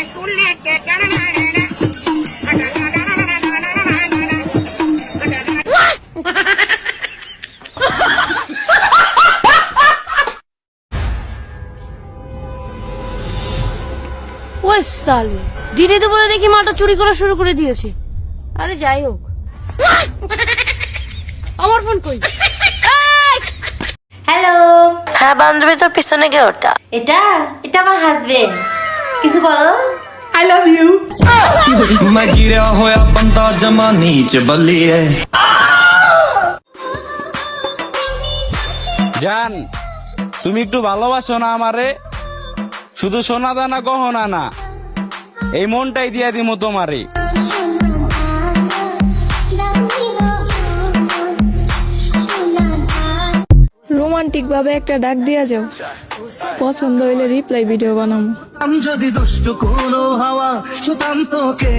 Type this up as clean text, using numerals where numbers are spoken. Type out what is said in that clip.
ওই সালে দিনে তো বলে দেখি মাটা চুরি করা শুরু করে দিয়েছে। আরে যাই হোক, আমার ফোন কই? হ্যালো। হ্যাঁ বান্ধবী, তোর পিছনে কে ওটা? এটা এটা আমার হাজবেন্ড। কিছু বলো। I love you. मैं गिरा होया बंदा जमा नीच बल्लिए। জান, তুমি একটু ভালোবাসো না আমারে? শুধু সোনা দানা গহনা না, এই মনটাই দিয়া দিমু তোমারে। রোমান্টিক ভাবে একটা ডাক দিয়া যাও, পছন্দ হইলে রিপ্লাই ভিডিও বানাবো। আমি যদি দুষ্ট কোনো হাওয়া ছুতাম তোকে